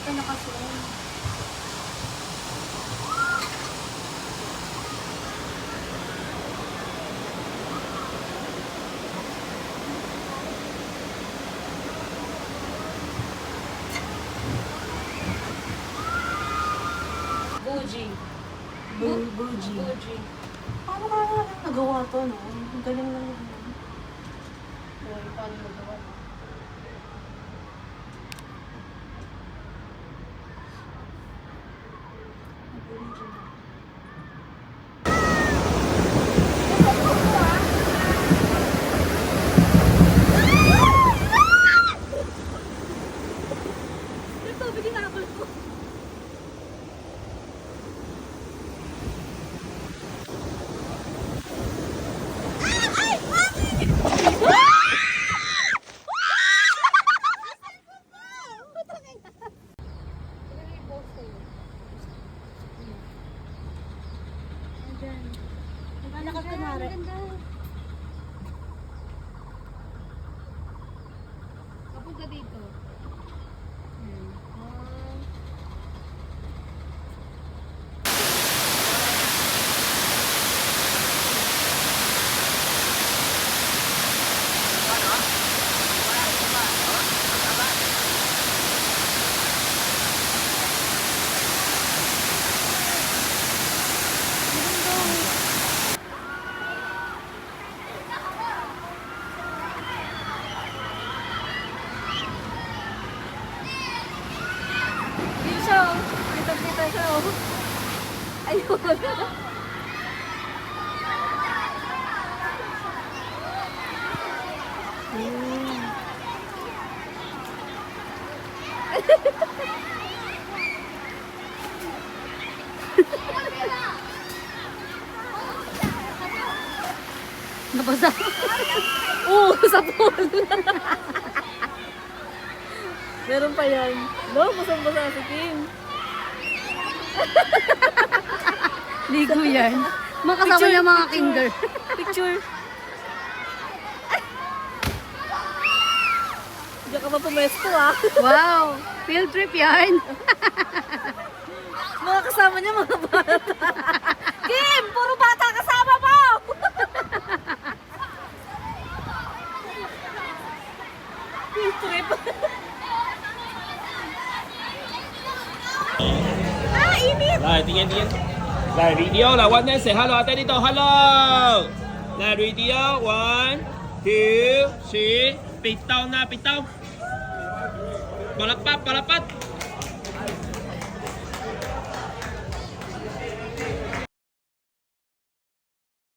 ka nakasyon. Buji. Buji. Buji. Paano ka nagawa to, no? Ang galing lang yun. Uy, paano magawa? Ito, bigyan na ako. Naglalakad ka na rin. Kapunta dito. Dito siya, oh. Kita siya, oh. Ayun. Nabasa. Oo, sa pool. Meron pa yan. No, basang-basa si Kim. Ligo yan. Makasama niya mga kinder. Picture. Diyan ka pa pumesto, ah. Wow! Field trip yan. Mga kasama niya, mga bata. Kim, puro bata kasama mo! Field trip. Ah, init! 来，點點，來 video 啦，one day say hello，阿爹呢度 hello，來 video one two three，別兜啦，別兜，palakpat palakpat。